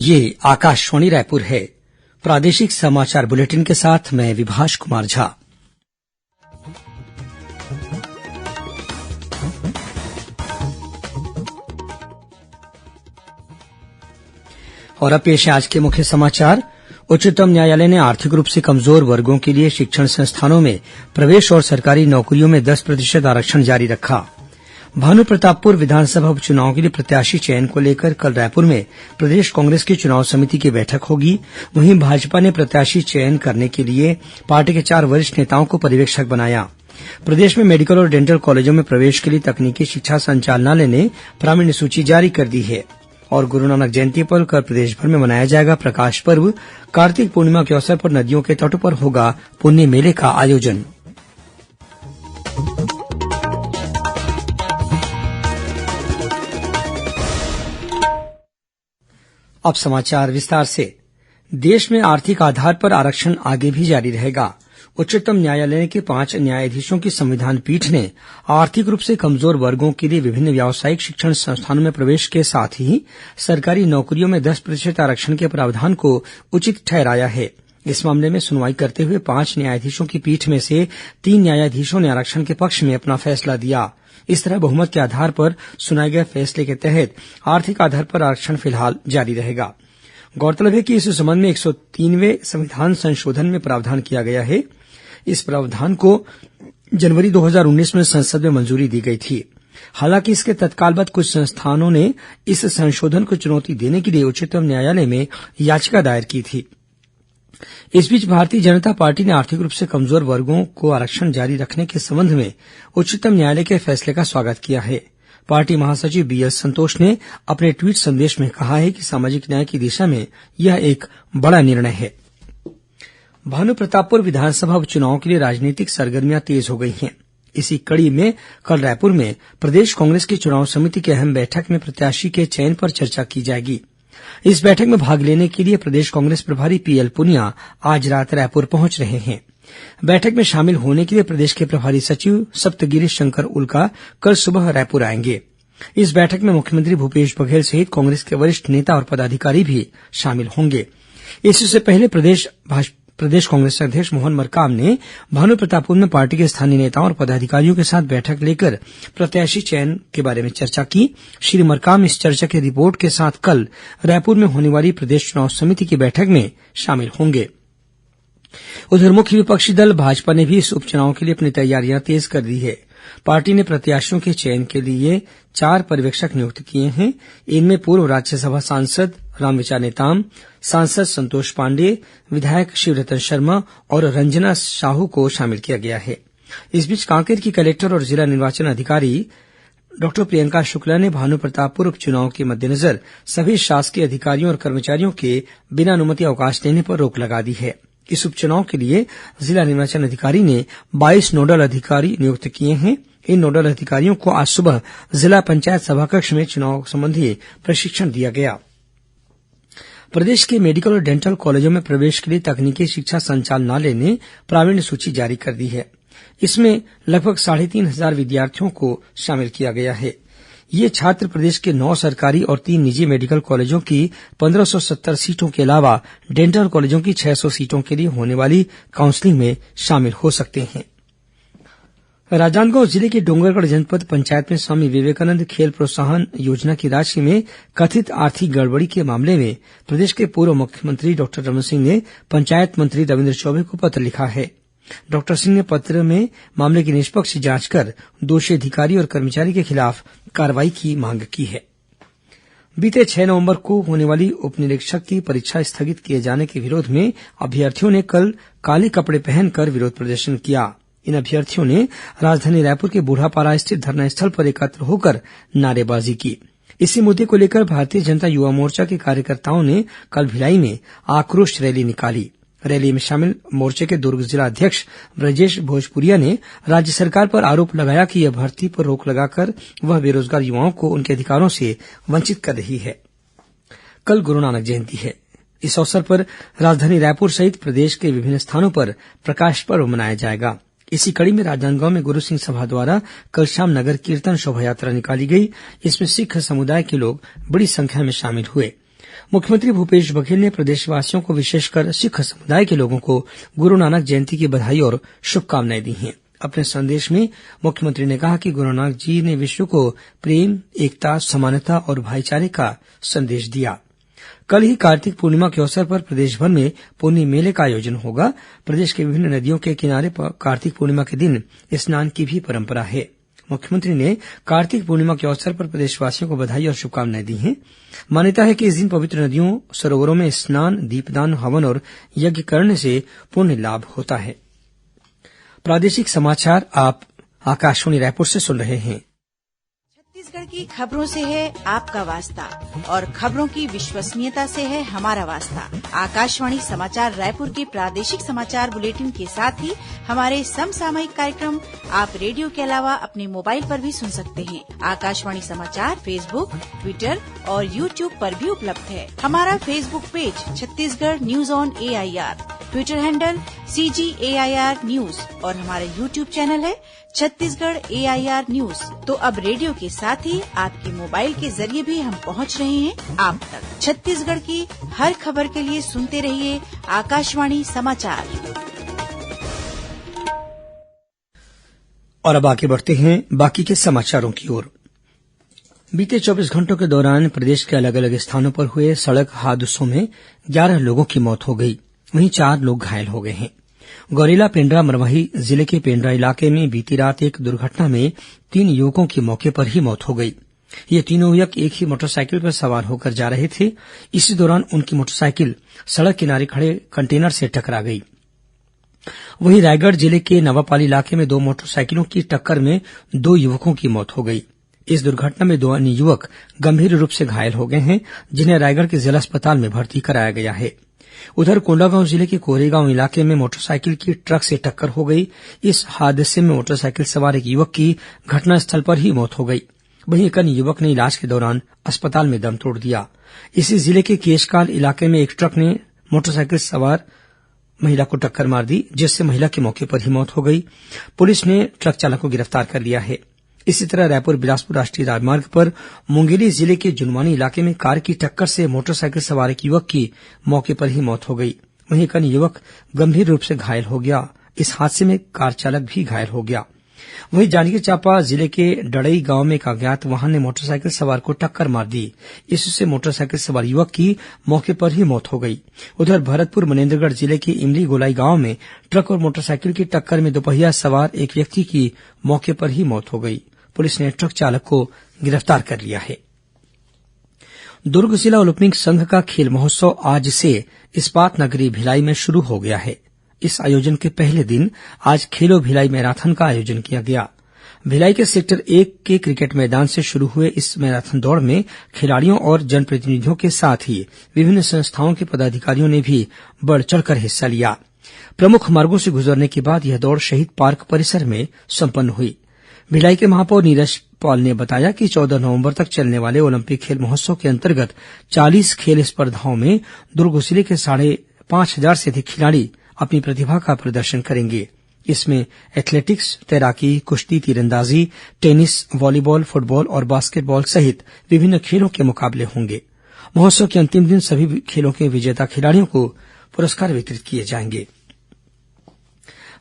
ये आकाशवाणी रायपुर है। प्रादेशिक समाचार बुलेटिन के साथ मैं विभाष कुमार झा। और अब पेश है आज के मुख्य समाचार। उच्चतम न्यायालय ने आर्थिक रूप से कमजोर वर्गों के लिए शिक्षण संस्थानों में प्रवेश और सरकारी नौकरियों में 10% आरक्षण जारी रखा। भानुप्रतापपुर विधानसभा उपचुनाव के लिए प्रत्याशी चयन को लेकर कल रायपुर में प्रदेश कांग्रेस की चुनाव समिति की बैठक होगी। वहीं भाजपा ने प्रत्याशी चयन करने के लिए पार्टी के 4 वरिष्ठ नेताओं को पर्यवेक्षक बनाया। प्रदेश में मेडिकल और डेंटल कॉलेजों में प्रवेश के लिए तकनीकी शिक्षा संचालनालय ने प्रावीण्य सूची जारी कर दी है। और गुरु नानक जयंती पर कल प्रदेश भर में मनाया जाएगा प्रकाश पर्व। कार्तिक पूर्णिमा के अवसर पर नदियों के तटों पर होगा पुण्य मेले का आयोजन। अब समाचार विस्तार से। देश में आर्थिक आधार पर आरक्षण आगे भी जारी रहेगा। उच्चतम न्यायालय के 5 न्यायाधीशों की संविधान पीठ ने आर्थिक रूप से कमजोर वर्गों के लिए विभिन्न व्यावसायिक शिक्षण संस्थानों में प्रवेश के साथ ही सरकारी नौकरियों में 10% आरक्षण के प्रावधान को उचित ठहराया है। इस मामले में सुनवाई करते हुए 5 न्यायाधीशों की पीठ में से 3 न्यायाधीशों ने आरक्षण के पक्ष में अपना फैसला दिया। इस तरह बहुमत के आधार पर सुनाए गए फैसले के तहत आर्थिक आधार पर आरक्षण फिलहाल जारी रहेगा। गौरतलब है कि इस संबंध में 103वें संविधान संशोधन में प्रावधान किया गया है। इस प्रावधान को जनवरी 2019 में संसद में मंजूरी दी गई थी। हालांकि इसके तत्काल बाद कुछ संस्थानों ने इस संशोधन को चुनौती देने के लिए उच्चतम न्यायालय में याचिका दायर की थी। इस बीच भारतीय जनता पार्टी ने आर्थिक रूप से कमजोर वर्गों को आरक्षण जारी रखने के संबंध में उच्चतम न्यायालय के फैसले का स्वागत किया है। पार्टी महासचिव बीएल संतोष ने अपने ट्वीट संदेश में कहा है कि सामाजिक न्याय की दिशा में यह एक बड़ा निर्णय है। भानुप्रतापपुर विधानसभा उपचुनाव के लिए राजनीतिक सरगर्मियां तेज हो गई हैं। इसी कड़ी में कल रायपुर में प्रदेश कांग्रेस की चुनाव समिति की अहम बैठक में प्रत्याशी के चयन पर चर्चा की जाएगी। इस बैठक में भाग लेने के लिए प्रदेश कांग्रेस प्रभारी पीएल पुनिया आज रात रायपुर पहुंच रहे हैं। बैठक में शामिल होने के लिए प्रदेश के प्रभारी सचिव सप्तगिरी शंकर उल्का कल सुबह रायपुर आएंगे। इस बैठक में मुख्यमंत्री भूपेश बघेल सहित कांग्रेस के वरिष्ठ नेता और पदाधिकारी भी शामिल होंगे। इससे पहले प्रदेश कांग्रेस अध्यक्ष मोहन मरकाम ने भानुप्रतापपुर में पार्टी के स्थानीय नेताओं और पदाधिकारियों के साथ बैठक लेकर प्रत्याशी चयन के बारे में चर्चा की। श्री मरकाम इस चर्चा की रिपोर्ट के साथ कल रायपुर में होने वाली प्रदेश चुनाव समिति की बैठक में शामिल होंगे। उधर मुख्य विपक्षी दल भाजपा ने भी इस उपचुनाव के लिए अपनी तैयारियां तेज कर दी है। पार्टी ने प्रत्याशियों के चयन के लिए 4 पर्यवेक्षक नियुक्त किए हैं। इनमें पूर्व राज्यसभा सांसद रामविचार नेताम, सांसद संतोष पांडेय, विधायक शिवरतन शर्मा और रंजना साहू को शामिल किया गया है। इस बीच कांकेर की कलेक्टर और जिला निर्वाचन अधिकारी डॉक्टर प्रियंका शुक्ला ने भानुप्रतापपुर उपचुनाव के मद्देनजर सभी शासकीय अधिकारियों और कर्मचारियों के बिना अनुमति अवकाश लेने पर रोक लगा दी है। इस उपचुनाव के लिए जिला निर्वाचन अधिकारी ने 22 नोडल अधिकारी नियुक्त किए हैं। इन नोडल अधिकारियों को आज सुबह जिला पंचायत सभाकक्ष में चुनाव संबंधी प्रशिक्षण दिया गया। प्रदेश के मेडिकल और डेंटल कॉलेजों में प्रवेश के लिए तकनीकी शिक्षा संचालनालय ने प्रावीण्य सूची जारी कर दी है। इसमें लगभग 3,500 विद्यार्थियों को शामिल किया गया है। ये छात्र प्रदेश के 9 सरकारी और 3 निजी मेडिकल कॉलेजों की 1570 सीटों के अलावा डेंटल कॉलेजों की 600 सीटों के लिए होने वाली काउंसलिंग में शामिल हो सकते हैं। राजनांदगांव जिले के डोंगरगढ़ जनपद पंचायत में स्वामी विवेकानंद खेल प्रोत्साहन योजना की राशि में कथित आर्थिक गड़बड़ी के मामले में प्रदेश के पूर्व मुख्यमंत्री डॉक्टर रमन सिंह ने पंचायत मंत्री रविन्द्र चौबे को पत्र लिखा है। डॉक्टर सिंह ने पत्र में मामले की निष्पक्ष जांच कर दोषी अधिकारी और कर्मचारी के खिलाफ कार्रवाई की मांग की है। बीते 6 नवंबर को होने वाली उप निरीक्षक की परीक्षा स्थगित किए जाने के विरोध में अभ्यर्थियों ने कल काले कपड़े पहनकर विरोध प्रदर्शन किया। इन अभ्यर्थियों ने राजधानी रायपुर के बूढ़ापारा स्थित धरना स्थल पर एकत्र होकर नारेबाजी की। इसी मुद्दे को लेकर भारतीय जनता युवा मोर्चा के कार्यकर्ताओं ने कल भिलाई में आक्रोश रैली निकाली। रैली में शामिल मोर्चे के दुर्ग जिला अध्यक्ष ब्रजेश भोजपुरिया ने राज्य सरकार पर आरोप लगाया कि यह भर्ती पर रोक लगाकर वह बेरोजगार युवाओं को उनके अधिकारों से वंचित कर रही है। कल गुरु नानक जयंती है। इस अवसर पर राजधानी रायपुर सहित प्रदेश के विभिन्न स्थानों पर प्रकाश पर्व मनाया जाएगा। इसी कड़ी में राजनांदगांव में गुरु सिंह सभा द्वारा कल शाम नगर कीर्तन शोभायात्रा निकाली गई। इसमें सिख समुदाय के लोग बड़ी संख्या में शामिल हुए। मुख्यमंत्री भूपेश बघेल ने प्रदेशवासियों को, विशेषकर सिख समुदाय के लोगों को गुरु नानक जयंती की बधाई और शुभकामनाएं दी हैं। अपने संदेश में मुख्यमंत्री ने कहा कि गुरु नानक जी ने विश्व को प्रेम, एकता, समानता और भाईचारे का संदेश दिया। कल ही कार्तिक पूर्णिमा के अवसर पर प्रदेश भर में पुन्नी मेले का आयोजन होगा। प्रदेश के विभिन्न नदियों के किनारे पर कार्तिक पूर्णिमा के दिन स्नान की भी परंपरा है। मुख्यमंत्री ने कार्तिक पूर्णिमा के अवसर पर प्रदेशवासियों को बधाई और शुभकामनाएं दी हैं। मान्यता है कि इस दिन पवित्र नदियों, सरोवरों में स्नान, दीपदान, हवन और यज्ञ करने से पुण्य लाभ होता है। प्रादेशिक समाचार आप आकाशवाणी रायपुर से सुन रहे हैं। छत्तीसगढ़ की खबरों से है आपका वास्ता और खबरों की विश्वसनीयता से है हमारा वास्ता। आकाशवाणी समाचार रायपुर के प्रादेशिक समाचार बुलेटिन के साथ ही हमारे समसामयिक कार्यक्रम आप रेडियो के अलावा अपने मोबाइल पर भी सुन सकते हैं। आकाशवाणी समाचार फेसबुक, ट्विटर और यूट्यूब पर भी उपलब्ध है। हमारा Facebook page Chhattisgarh news on AIR, Twitter handle CGAIR news और हमारा यूट्यूब चैनल है छत्तीसगढ़ AIR न्यूज। तो अब रेडियो के साथ ही आपके मोबाइल के जरिए भी हम पहुंच रहे हैं आप तक। छत्तीसगढ़ की हर खबर के लिए सुनते रहिए आकाशवाणी समाचार। और अब आगे बढ़ते हैं बाकी के समाचारों की ओर। बीते 24 घंटों के दौरान प्रदेश के अलग अलग स्थानों पर हुए सड़क हादसों में 11 लोगों की मौत हो गई, वहीं 4 लोग घायल हो गए हैं। गौरेला पेंड्रा मरवाही जिले के पेंड्रा इलाके में बीती रात एक दुर्घटना में 3 युवकों की मौके पर ही मौत हो गई। ये तीनों युवक एक ही मोटरसाइकिल पर सवार होकर जा रहे थे। इसी दौरान उनकी मोटरसाइकिल सड़क किनारे खड़े कंटेनर से टकरा गई। वहीं रायगढ़ जिले के नवापाली इलाके में 2 मोटरसाइकिलों की टक्कर में 2 युवकों की मौत हो गई। इस दुर्घटना में 2 अन्य युवक गंभीर रूप से घायल हो गए हैं, जिन्हें रायगढ़ के जिला अस्पताल में भर्ती कराया गया है। उधर कोंडागांव जिले के कोरेगांव इलाके में मोटरसाइकिल की ट्रक से टक्कर हो गई। इस हादसे में मोटरसाइकिल सवार एक युवक की घटनास्थल पर ही मौत हो गई। वहीं एक अन्य युवक ने इलाज के दौरान अस्पताल में दम तोड़ दिया। इसी जिले के केशकाल इलाके में एक ट्रक ने मोटरसाइकिल सवार महिला को टक्कर मार दी, जिससे महिला की मौके पर ही मौत हो गई। पुलिस ने ट्रक चालक को गिरफ्तार कर लिया है। इसी तरह रायपुर बिलासपुर राष्ट्रीय राजमार्ग पर मुंगेली जिले के जुनवानी इलाके में कार की टक्कर से मोटरसाइकिल सवार एक युवक की मौके पर ही मौत हो गई। वहीं एक अन्य युवक गंभीर रूप से घायल हो गया। इस हादसे में कार चालक भी घायल हो गया। वहीं जांजगीर चांपा जिले के डड़ई गांव में एक अज्ञात वाहन ने मोटरसाइकिल सवार को टक्कर मार दी। इससे मोटरसाइकिल सवार युवक की मौके पर ही मौत हो गई। उधर भरतपुर मनेन्द्रगढ़ जिले के इमली गोलाई गांव में ट्रक और मोटरसाइकिल की टक्कर में दोपहिया सवार एक व्यक्ति की मौके पर ही मौत हो गई। पुलिस ने ट्रक चालक को गिरफ्तार कर लिया है। दुर्ग जिला ओलंपिक संघ का खेल महोत्सव आज से इस्पात नगरी भिलाई में शुरू हो गया है। इस आयोजन के पहले दिन आज खेलो भिलाई मैराथन का आयोजन किया गया। भिलाई के सेक्टर 1 के क्रिकेट मैदान से शुरू हुए इस मैराथन दौड़ में खिलाड़ियों और जनप्रतिनिधियों के साथ ही विभिन्न संस्थाओं के पदाधिकारियों ने भी बढ़ चढ़कर हिस्सा लिया। प्रमुख मार्गों से गुजरने के बाद यह दौड़ शहीद पार्क परिसर में संपन्न हुई। भिलाई के महापौर नीरज पॉल ने बताया कि 14 नवंबर तक चलने वाले ओलंपिक खेल महोत्सव के अंतर्गत 40 खेल स्पर्धाओं में दुर्ग जिले के 5,500 से अधिक खिलाड़ी अपनी प्रतिभा का प्रदर्शन करेंगे। इसमें एथलेटिक्स, तैराकी, कुश्ती, तीरंदाजी, टेनिस, वॉलीबॉल, फुटबॉल और बास्केटबॉल सहित विभिन्न खेलों के मुकाबले होंगे। महोत्सव के अंतिम दिन सभी खेलों के विजेता खिलाड़ियों को पुरस्कार वितरित किए जाएंगे।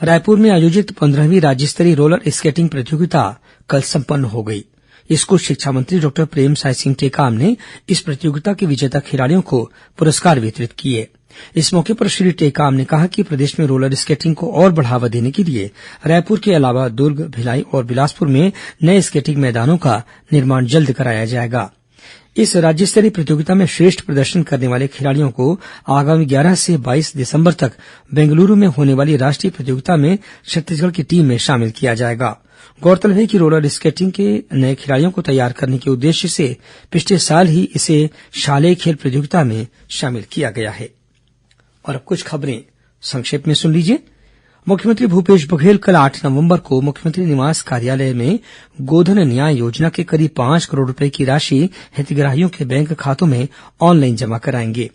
रायपुर में आयोजित 15वीं राज्य स्तरीय रोलर स्केटिंग प्रतियोगिता कल संपन्न हो गई। स्कूल शिक्षा मंत्री डॉक्टर प्रेमसाय सिंह टेकाम ने इस प्रतियोगिता के विजेता खिलाड़ियों को पुरस्कार वितरित किए। इस मौके पर श्री टेकाम ने कहा कि प्रदेश में रोलर स्केटिंग को और बढ़ावा देने के लिए रायपुर के अलावा दुर्ग, भिलाई और बिलासपुर में नए स्केटिंग मैदानों का निर्माण जल्द कराया जाएगा। इस राज्य स्तरीय प्रतियोगिता में श्रेष्ठ प्रदर्शन करने वाले खिलाड़ियों को आगामी 11 से 22 दिसंबर तक बेंगलुरु में होने वाली राष्ट्रीय प्रतियोगिता में छत्तीसगढ़ की टीम में शामिल किया जाएगा। गौरतलब है कि रोलर स्केटिंग के नए खिलाड़ियों को तैयार करने के उद्देश्य से पिछले साल ही इसे शालेय खेल प्रतियोगिता में शामिल किया गया है। और अब कुछ खबरें संक्षेप में सुन लीजिए। मुख्यमंत्री भूपेश बघेल कल 8 नवंबर को मुख्यमंत्री निवास कार्यालय में गोधन न्याय योजना के करीब 5 करोड़ रुपए की राशि हितग्राहियों के बैंक खातों में ऑनलाइन जमा कराएंगे।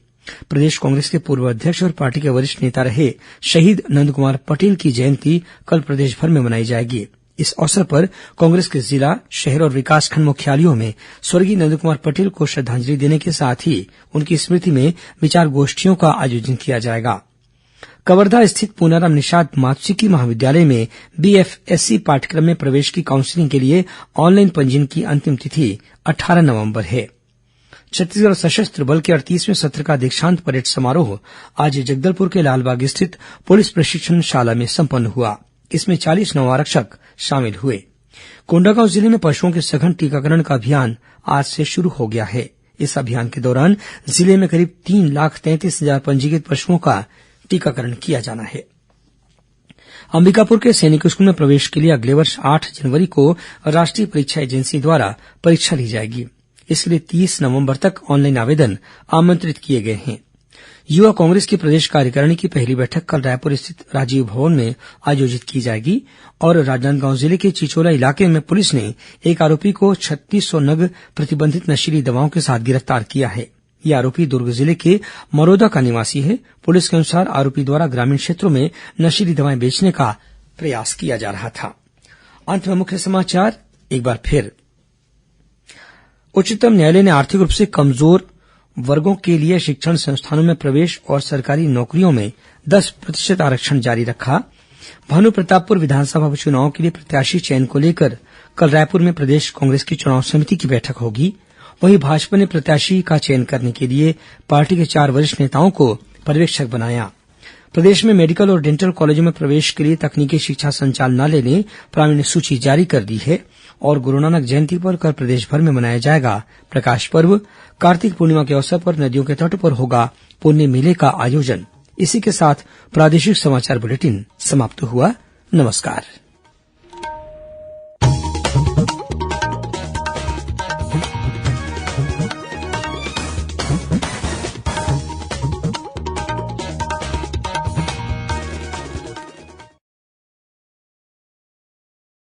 प्रदेश कांग्रेस के पूर्व अध्यक्ष और पार्टी के वरिष्ठ नेता रहे शहीद नंदकुमार पटेल की जयंती कल प्रदेश भर में मनाई जाएगी। इस अवसर पर कांग्रेस के जिला, शहर और विकासखंड मुख्यालयों में स्वर्गीय नंदकुमार पटेल को श्रद्धांजलि देने के साथ ही उनकी स्मृति में विचार गोष्ठियों का आयोजन किया जाएगा। कवर्धा स्थित पूनाराम निषाद मात्स्यिकी महाविद्यालय में बीएफएससी पाठ्यक्रम में प्रवेश की काउंसलिंग के लिए ऑनलाइन पंजीयन की अंतिम तिथि 18 नवंबर है। छत्तीसगढ़ सशस्त्र बल के 38वें सत्र का दीक्षांत परेड समारोह आज जगदलपुर के लालबाग स्थित पुलिस प्रशिक्षण शाला में संपन्न हुआ। इसमें 40 नव आरक्षक शामिल हुए। कोंडागांव जिले में पशुओं के सघन टीकाकरण का अभियान आज से शुरू हो गया है। इस अभियान के दौरान जिले में करीब 3,33,000 पंजीकृत पशुओं का टीकाकरण किया जाना है। अंबिकापुर के सैनिक स्कूल में प्रवेश के लिए अगले वर्ष 8 जनवरी को राष्ट्रीय परीक्षा एजेंसी द्वारा परीक्षा ली जाएगी। इसके लिए 30 नवंबर तक ऑनलाइन आवेदन आमंत्रित किए गए हैं। युवा कांग्रेस की प्रदेश कार्यकारिणी की पहली बैठक कल रायपुर स्थित राजीव भवन में आयोजित की जाएगी और राजनांदगांव जिले के चिचोला इलाके में पुलिस ने एक आरोपी को 3600 नग प्रतिबंधित नशीली दवाओं के साथ गिरफ्तार किया है। यह आरोपी दुर्ग जिले के मरोदा का निवासी है। पुलिस के अनुसार आरोपी द्वारा ग्रामीण क्षेत्रों में नशीली दवाएं बेचने का प्रयास किया जा रहा था। अंत में मुख्य समाचार एक बार फिर। उच्चतम न्यायालय ने आर्थिक रूप से कमजोर वर्गों के लिए शिक्षण संस्थानों में प्रवेश और सरकारी नौकरियों में 10% आरक्षण जारी रखा। भानुप्रतापपुर विधानसभा उपचुनाव के लिए प्रत्याशी चयन को लेकर कल रायपुर में प्रदेश कांग्रेस की चुनाव समिति की बैठक होगी। वहीं भाजपा ने प्रत्याशी का चयन करने के लिए पार्टी के 4 वरिष्ठ नेताओं को पर्यवेक्षक बनाया। प्रदेश में मेडिकल और डेंटल कॉलेजों में प्रवेश के लिए तकनीकी शिक्षा संचालनालय ने प्रावीण्य सूची जारी कर दी है और गुरु नानक जयंती पर कल प्रदेश भर में मनाया जाएगा प्रकाश पर्व। कार्तिक पूर्णिमा के अवसर पर नदियों के तट पर होगा पुण्य मेले का आयोजन। इसी के साथ प्रादेशिक समाचार बुलेटिन समाप्त हुआ। नमस्कार।